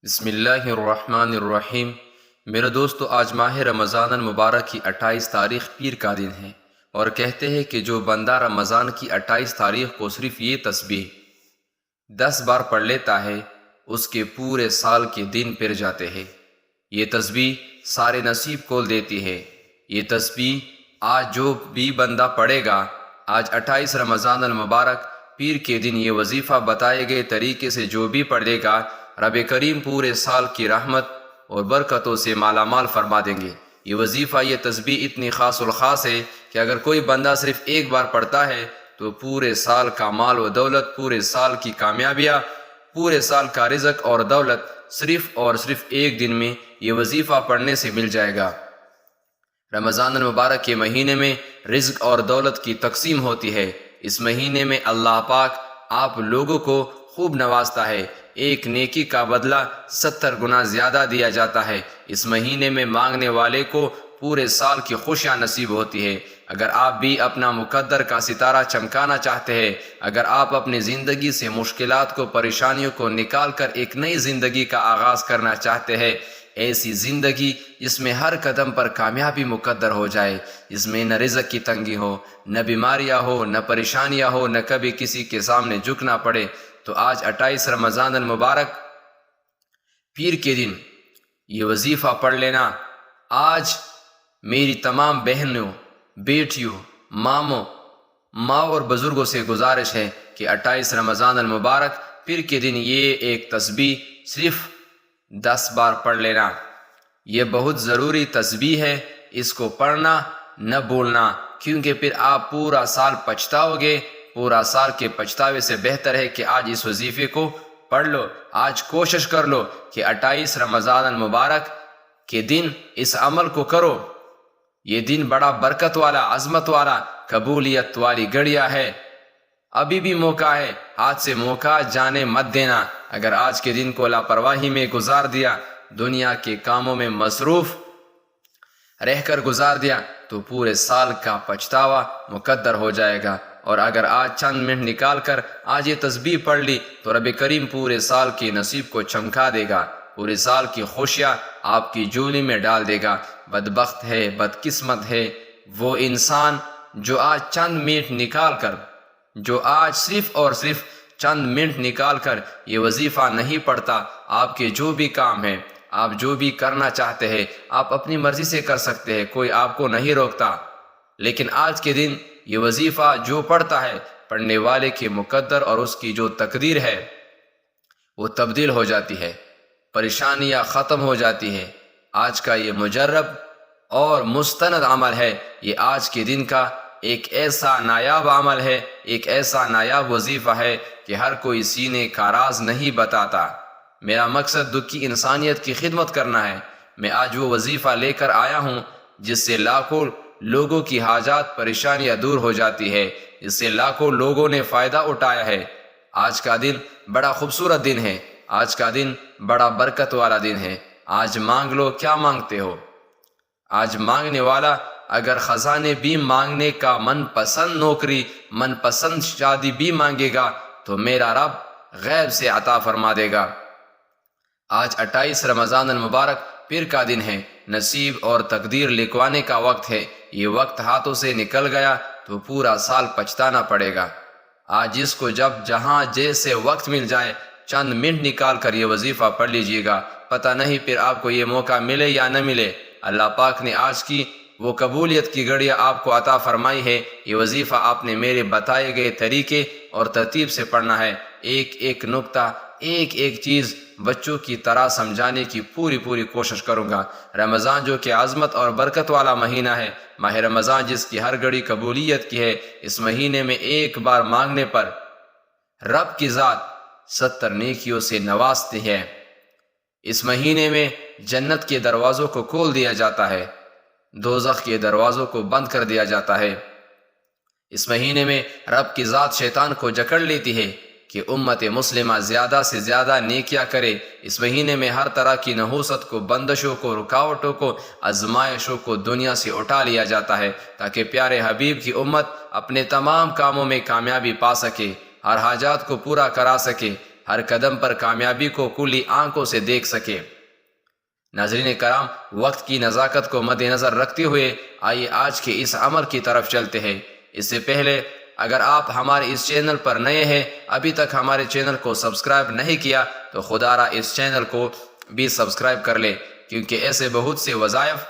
بسم اللہ الرحمن الرحیم۔ میرے دوستو، آج ماہ رمضان المبارک کی 28 تاریخ پیر کا دن ہے، اور کہتے ہیں کہ جو بندہ رمضان کی 28 تاریخ کو صرف یہ تسبیح 10 بار پڑھ لیتا ہے، اس کے پورے سال کے دن پھر جاتے ہیں۔ یہ تسبیح سارے نصیب کھول دیتی ہے۔ یہ تسبیح آج جو بھی بندہ پڑھے گا، آج 28 رمضان المبارک پیر کے دن یہ وظیفہ بتائے گئے طریقے سے جو بھی پڑھے گا، رب کریم پورے سال کی رحمت اور برکتوں سے مالا مال فرما دیں گے۔ یہ وظیفہ، یہ تسبیح اتنی خاص الخاص ہے کہ اگر کوئی بندہ صرف ایک بار پڑھتا ہے تو پورے سال کا مال و دولت، پورے سال کی کامیابیاں، پورے سال کا رزق اور دولت صرف اور صرف ایک دن میں یہ وظیفہ پڑھنے سے مل جائے گا۔ رمضان المبارک کے مہینے میں رزق اور دولت کی تقسیم ہوتی ہے۔ اس مہینے میں اللہ پاک آپ لوگوں کو خوب نوازتا ہے۔ ایک نیکی کا بدلہ 70 گنا زیادہ دیا جاتا ہے۔ اس مہینے میں مانگنے والے کو پورے سال کی خوشیاں نصیب ہوتی ہے۔ اگر آپ بھی اپنا مقدر کا ستارہ چمکانا چاہتے ہیں، اگر آپ اپنی زندگی سے مشکلات کو، پریشانیوں کو نکال کر ایک نئی زندگی کا آغاز کرنا چاہتے ہیں، ایسی زندگی جس میں ہر قدم پر کامیابی مقدر ہو جائے، جس میں نہ رزق کی تنگی ہو، نہ بیماریاں ہو، نہ پریشانیاں ہو، نہ کبھی کسی کے سامنے جھکنا پڑے، تو آج 28 رمضان المبارک پیر کے دن یہ وظیفہ پڑھ لینا۔ آج میری تمام بہنوں، بیٹیوں، ماں اور بزرگوں سے گزارش ہے کہ 28 رمضان المبارک پیر کے دن یہ ایک تسبیح صرف 10 بار پڑھ لینا۔ یہ بہت ضروری تسبیح ہے، اس کو پڑھنا نہ بھولنا، کیونکہ پھر آپ پورا سال پچھتاؤ گے۔ پورا سال کے پچھتاوے سے بہتر ہے کہ آج اس وظیفے کو پڑھ لو۔ آج کوشش کر لو کہ 28 رمضان المبارک کے دن اس عمل کو کرو۔ یہ دن بڑا برکت والا، عظمت والا، قبولیت والی گھڑیاں ہے۔ ابھی بھی موقع ہے، ہاتھ سے موقع جانے مت دینا۔ اگر آج کے دن کو لاپرواہی میں گزار دیا، دنیا کے کاموں میں مصروف رہ کر گزار دیا، تو پورے سال کا پچھتاوا مقدر ہو جائے گا۔ اور اگر آج چند منٹ نکال کر آج یہ تسبیح پڑھ لی تو رب کریم پورے سال کی نصیب کو چمکا دے گا، پورے سال کی خوشیاں آپ کی جھولی میں ڈال دے گا۔ بدبخت ہے، بدقسمت ہے وہ انسان جو آج چند منٹ نکال کر، جو آج صرف اور صرف چند منٹ نکال کر یہ وظیفہ نہیں پڑھتا۔ آپ کے جو بھی کام ہیں، آپ جو بھی کرنا چاہتے ہیں، آپ اپنی مرضی سے کر سکتے ہیں، کوئی آپ کو نہیں روکتا، لیکن آج کے دن یہ وظیفہ جو پڑھتا ہے، پڑھنے والے کے مقدر اور اس کی جو تقدیر ہے وہ تبدیل ہو جاتی ہے، پریشانیاں ختم ہو جاتی ہیں۔ آج کا یہ مجرب اور مستند عمل ہے، یہ آج کے دن کا ایک ایسا نایاب عمل ہے، ایک ایسا نایاب وظیفہ ہے کہ ہر کوئی سینے کا راز نہیں بتاتا۔ میرا مقصد دکھی انسانیت کی خدمت کرنا ہے۔ میں آج وہ وظیفہ لے کر آیا ہوں جس سے لاکھوں لوگوں کی حاجات، پریشانیاں دور ہو جاتی ہے، جس سے لاکھوں لوگوں نے فائدہ اٹھایا ہے۔ آج کا دن بڑا خوبصورت دن ہے، آج کا دن بڑا برکت والا دن ہے۔ آج مانگ لو، کیا مانگتے ہو؟ آج مانگنے والا اگر خزانے بھی مانگنے کا، من پسند نوکری، من پسند شادی بھی مانگے گا تو میرا رب غیب سے عطا فرما دے گا۔ آج 28 رمضان المبارک پیر کا دن ہے، نصیب اور تقدیر لکھوانے کا وقت ہے۔ یہ وقت ہاتھوں سے نکل گیا تو پورا سال پچھتانا پڑے گا۔ آج جس کو جب جہاں جیسے وقت مل جائے، چند منٹ نکال کر یہ وظیفہ پڑھ لیجئے گا، پتہ نہیں پھر آپ کو یہ موقع ملے یا نہ ملے۔ اللہ پاک نے آج کی وہ قبولیت کی گھڑیاں آپ کو عطا فرمائی ہے۔ یہ وظیفہ آپ نے میرے بتائے گئے طریقے اور ترتیب سے پڑھنا ہے۔ ایک ایک نقطہ، ایک ایک چیز بچوں کی طرح سمجھانے کی پوری کوشش کروں گا۔ رمضان جو کہ عظمت اور برکت والا مہینہ ہے، ماہ رمضان جس کی ہر گھڑی قبولیت کی ہے، اس مہینے میں ایک بار مانگنے پر رب کی ذات 70 نیکیوں سے نوازتی ہے۔ اس مہینے میں جنت کے دروازوں کو کھول دیا جاتا ہے، دوزخ کے دروازوں کو بند کر دیا جاتا ہے۔ اس مہینے میں رب کی ذات شیطان کو جکڑ لیتی ہے کہ امت مسلمہ زیادہ سے زیادہ نیکیاں کرے۔ اس مہینے میں ہر طرح کی نحوست کو، بندشوں کو، رکاوٹوں کو، آزمائشوں کو دنیا سے اٹھا لیا جاتا ہے، تاکہ پیارے حبیب کی امت اپنے تمام کاموں میں کامیابی پا سکے، ہر حاجات کو پورا کرا سکے، ہر قدم پر کامیابی کو کھلی آنکھوں سے دیکھ سکے۔ ناظرین کرام، وقت کی نزاکت کو مد نظر رکھتے ہوئے آئیے آج کے اس عمل کی طرف چلتے ہیں۔ اس سے پہلے اگر آپ ہمارے اس چینل پر نئے ہیں، ابھی تک ہمارے چینل کو سبسکرائب نہیں کیا، تو خدا را اس چینل کو بھی سبسکرائب کر لیں، کیونکہ ایسے بہت سے وظائف،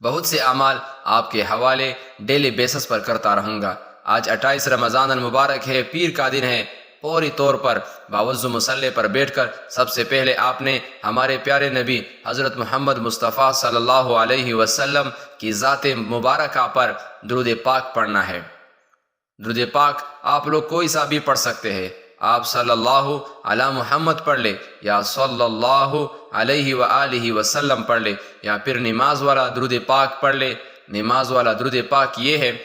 بہت سے اعمال آپ کے حوالے ڈیلی بیسس پر کرتا رہوں گا۔ آج 28 رمضان المبارک ہے، پیر کا دن ہے۔ فوری طور پر باوضو مصلی پر بیٹھ کر سب سے پہلے آپ نے ہمارے پیارے نبی حضرت محمد مصطفیٰ صلی اللہ علیہ وسلم کی ذات مبارکہ پر درود پاک پڑھنا ہے۔ درود پاک آپ لوگ کوئی سا بھی پڑھ سکتے ہیں۔ آپ صلی اللہ علی محمد پڑھ لے یا صلی اللہ علیہ وآلہ وسلم پڑھ لے، یا پھر نماز والا درود پاک پڑھ لے۔ نماز والا درود پاک یہ ہے،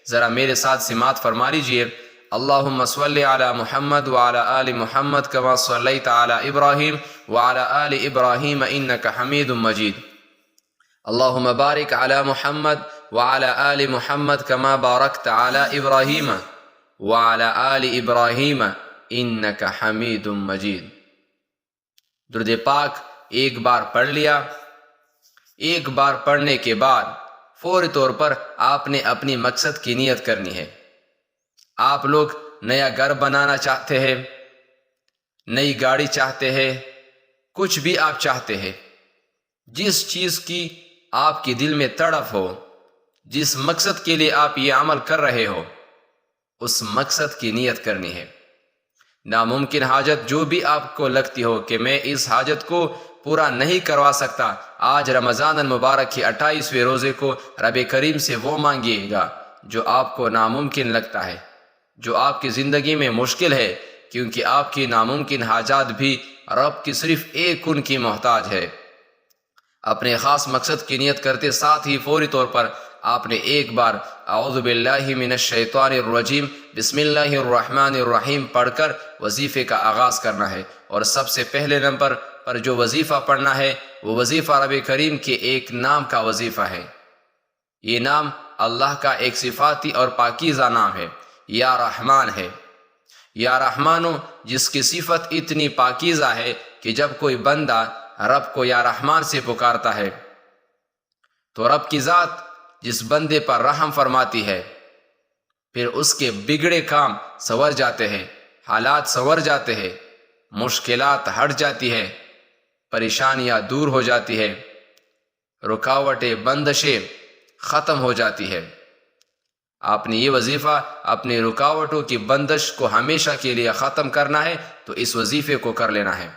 ذرا میرے ساتھ سماعت فرما لیجئے۔ اللہم صلی علی محمد وعلی آل محمد کما صلیت علی ابراہیم وعلی آل ابراہیم انک حمید مجید۔ اللہم بارک علی محمد وعلی آل محمد کما بارکت علی ابراہیم وعلی آل ابراہیم انک حمید مجید۔ درود پاک ایک بار پڑھ لیا۔ ایک بار پڑھنے کے بعد فوری طور پر آپ نے اپنی مقصد کی نیت کرنی ہے۔ آپ لوگ نیا گھر بنانا چاہتے ہیں، نئی گاڑی چاہتے ہیں، کچھ بھی آپ چاہتے ہیں، جس چیز کی آپ کے دل میں تڑپ ہو، جس مقصد کے لیے آپ یہ عمل کر رہے ہو، اس مقصد کی نیت کرنی ہے۔ ناممکن حاجت جو بھی آپ کو لگتی ہو کہ میں اس حاجت کو پورا نہیں کروا سکتا، آج رمضان المبارک کی 28ویں روزے کو رب کریم سے وہ مانگیے گا جو آپ کو ناممکن لگتا ہے، جو آپ کی زندگی میں مشکل ہے، کیونکہ آپ کی ناممکن حاجات بھی رب کی صرف ایک ان کی محتاج ہے۔ اپنے خاص مقصد کی نیت کرتے ساتھ ہی فوری طور پر آپ نے ایک بار اعوذ باللہ من الشیطان الرجیم بسم اللہ الرحمن الرحیم پڑھ کر وظیفے کا آغاز کرنا ہے۔ اور سب سے پہلے نمبر پر جو وظیفہ پڑھنا ہے وہ وظیفہ رب کریم کے ایک نام کا وظیفہ ہے۔ یہ نام اللہ کا ایک صفاتی اور پاکیزہ نام ہے، یا رحمان ہے۔ یا رحمانو، جس کی صفت اتنی پاکیزہ ہے کہ جب کوئی بندہ رب کو یا رحمان سے پکارتا ہے تو رب کی ذات جس بندے پر رحم فرماتی ہے، پھر اس کے بگڑے کام سنور جاتے ہیں، حالات سنور جاتے ہیں، مشکلات ہٹ جاتی ہے، پریشانیاں دور ہو جاتی ہے، رکاوٹیں بندشیں ختم ہو جاتی ہے۔ آپ نے یہ وظیفہ اپنی رکاوٹوں کی بندش کو ہمیشہ کے لیے ختم کرنا ہے، تو اس وظیفے کو کر لینا ہے۔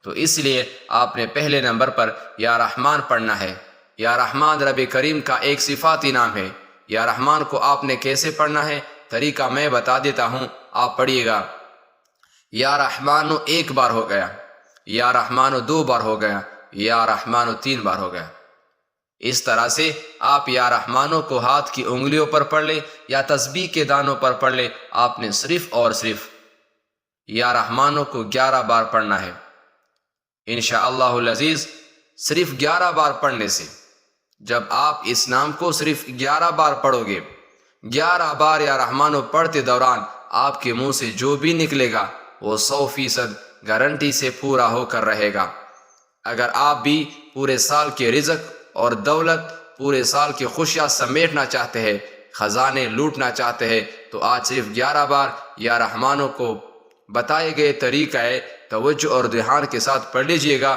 تو اس لیے آپ نے پہلے نمبر پر یا رحمان پڑھنا ہے۔ یا رحمان رب کریم کا ایک صفاتی نام ہے۔ یا رحمان کو آپ نے کیسے پڑھنا ہے، طریقہ میں بتا دیتا ہوں، آپ پڑھیے گا۔ یا رحمانو ایک بار ہو گیا، یا رحمانو 2 بار ہو گیا، یا رحمانو 3 بار ہو گیا۔ اس طرح سے آپ یا رحمانوں کو ہاتھ کی انگلیوں پر پڑھ لیں یا تسبیح کے دانوں پر پڑھ لیں۔ آپ نے صرف اور صرف یا رحمانوں کو 11 بار پڑھنا ہے۔ انشاءاللہ العزیز صرف 11 بار پڑھنے سے، جب آپ اس نام کو صرف 11 بار پڑھو گے، 11 بار یا رحمانو پڑھتے دوران آپ کے منہ سے جو بھی نکلے گا وہ 100% گارنٹی سے پورا ہو کر رہے گا۔ اگر آپ بھی پورے سال کے رزق اور دولت، پورے سال کی خوشیاں سمیٹنا چاہتے ہیں، خزانے لوٹنا چاہتے ہیں، تو آج صرف 11 بار یا رحمانوں کو بتائے گئے طریقہ توجہ اور دھیان کے ساتھ پڑھ لیجئے گا۔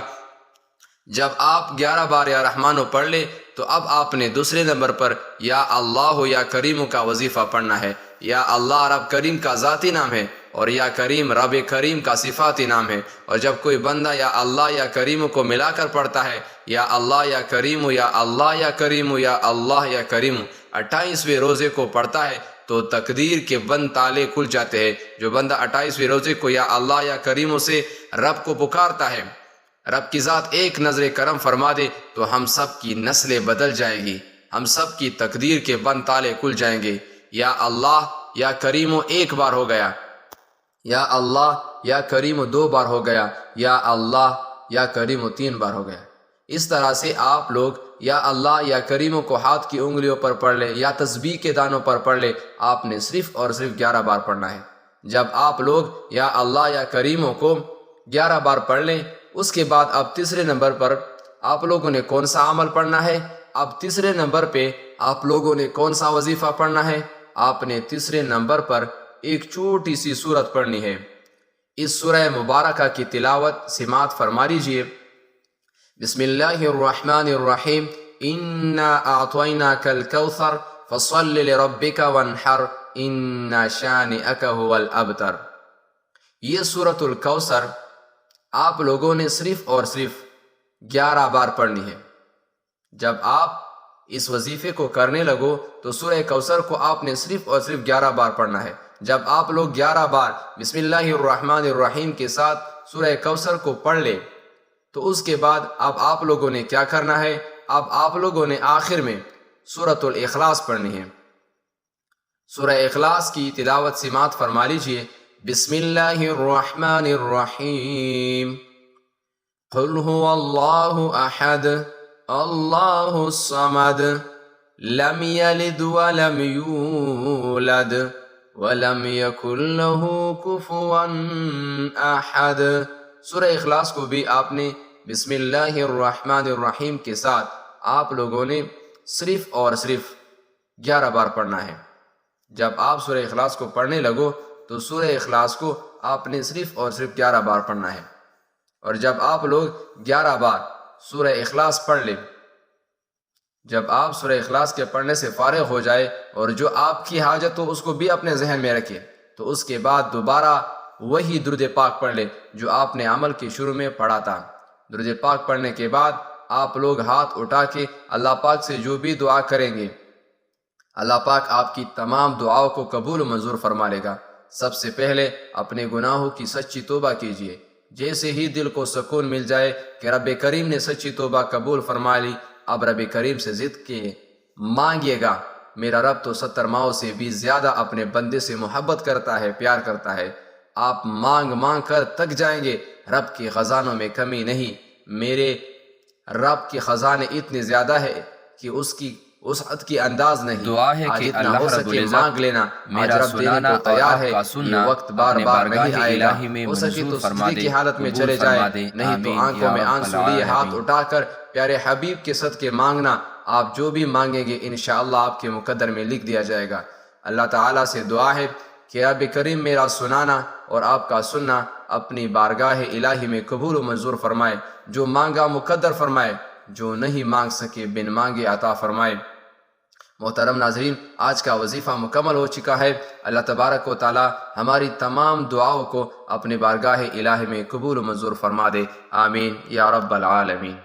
جب آپ 11 بار یا رحمانو پڑھ لیں تو اب آپ نے دوسرے نمبر پر یا اللہ یا کریم کا وظیفہ پڑھنا ہے۔ یا اللہ رب کریم کا ذاتی نام ہے اور یا کریم رب کریم کا صفاتی نام ہے۔ اور جب کوئی بندہ یا اللہ یا کریم کو ملا کر پڑھتا ہے، یا اللہ یا کریم یا اللہ یا کریم یا اللہ یا کریم 28ویں روزے کو پڑھتا ہے تو تقدیر کے بند تالے کھل جاتے ہیں۔ جو بندہ 28ویں روزے کو یا اللہ یا کریم سے رب کو پکارتا ہے، رب کی ذات ایک نظر کرم فرما دے تو ہم سب کی نسلیں بدل جائے گی، ہم سب کی تقدیر کے بند تالے کھل جائیں گے۔ یا اللہ یا کریم 1 بار ہو گیا، یا اللہ یا کریم 2 بار ہو گیا، یا اللہ یا کریم 3 بار ہو گیا۔ اس طرح سے آپ لوگ یا اللہ یا کریم کو ہاتھ کی انگلیوں پر پڑھ لیں یا تسبیح کے دانوں پر پڑھ لیں۔ آپ نے صرف اور صرف 11 بار پڑھنا ہے۔ جب آپ لوگ یا اللہ یا کریموں کو 11 بار پڑھ لیں، اس کے بعد اب تیسرے نمبر پر آپ لوگوں نے کون سا عمل پڑھنا ہے؟ اب تیسرے نمبر پہ آپ لوگوں نے کون سا وظیفہ پڑھنا ہے؟ آپ نے تیسرے نمبر پر ایک چھوٹی سی سورت پڑھنی ہے۔ اس سورہ مبارکہ کی تلاوت سماعت فرما لیجیے۔ بسم اللہ الرحمن الرحیم، انا اعطیناک الکوثر فصل لربک وانحر ان شانئک هو الابتر۔ یہ سورۃ الکوثر آپ لوگوں نے صرف اور صرف 11 بار پڑھنی ہے۔ جب آپ اس وظیفے کو کرنے لگو تو سورہ کوثر کو آپ نے صرف اور صرف 11 بار پڑھنا ہے۔ جب آپ لوگ 11 بار بسم اللہ الرحمن الرحیم کے ساتھ سورہ کوثر کو پڑھ لیں تو اس کے بعد اب آپ لوگوں نے کیا کرنا ہے؟ اب آپ لوگوں نے آخر میں سورۃ الاخلاص پڑھنی ہے۔ سورہ اخلاص کی تلاوت سماعت فرما لیجیے۔ بسم اللہ الرحمن الرحیم، قل هو اللہ احد اللہ الصمد لم یلد ولم یولد ولم یکن له کفوا احد۔ سورہ اخلاص کو بھی آپ نے بسم اللہ الرحمن الرحیم کے ساتھ آپ لوگوں نے صرف اور صرف 11 بار پڑھنا ہے۔ جب آپ سورہ اخلاص کو پڑھنے لگو تو سورہ اخلاص کو آپ نے صرف اور صرف 11 بار پڑھنا ہے۔ اور جب آپ لوگ 11 بار سورہ اخلاص پڑھ لیں، جب آپ سورہ اخلاص کے پڑھنے سے فارغ ہو جائے اور جو آپ کی حاجت ہو اس کو بھی اپنے ذہن میں رکھیں، تو اس کے بعد دوبارہ وہی درود پاک پڑھ لیں جو آپ نے عمل کے شروع میں پڑھا تھا۔ درود پاک پڑھنے کے بعد آپ لوگ ہاتھ اٹھا کے اللہ پاک سے جو بھی دعا کریں گے، اللہ پاک آپ کی تمام دعاؤں کو قبول و منظور فرما لے گا۔ سب سے پہلے اپنے گناہوں کی سچی توبہ کیجیے۔ جیسے ہی دل کو سکون مل جائے کہ رب کریم نے سچی توبہ قبول فرما لی، اب رب کریم سے ضد کے مانگیے گا۔ میرا رب تو 70 ماؤں سے بھی زیادہ اپنے بندے سے محبت کرتا ہے، پیار کرتا ہے۔ آپ مانگ مانگ کر تک جائیں گے، رب کے خزانوں میں کمی نہیں۔ میرے رب کے خزانے اتنے زیادہ ہے کہ اس کی وسعت کی انداز نہیں۔ دعا ہے کہ اللہ رب العزت مانگ لینا، میرا رب دینے سنانا کو تیار اور ہے۔ آپ کا سننا یہ وقت بار اپنے بار بارگاہ نہیں آئے گا، الہی میں ہو سکے تو منظور فرما سجدے دے، کی حالت میں قبول چلے فرما جائے، دے۔ نہیں تو آمین آنکھوں یا میں رب آنسو لیے ہاتھ العالمین۔ اٹھا کر پیارے حبیب کے صدقے مانگنا۔ آپ جو بھی مانگیں گے انشاءاللہ آپ کے مقدر میں لکھ دیا جائے گا۔ اللہ تعالیٰ سے دعا ہے کہ رب کریم میرا سنانا اور آپ کا سننا اپنی بارگاہ الہی میں قبول و منظور فرمائے، جو مانگا مقدر فرمائے، جو نہیں مانگ سکے بن مانگے عطا فرمائے۔ محترم ناظرین، آج کا وظیفہ مکمل ہو چکا ہے۔ اللہ تبارک و تعالی ہماری تمام دعاؤں کو اپنے بارگاہ الہی میں قبول و منظور فرما دے، آمین یا رب العالمین۔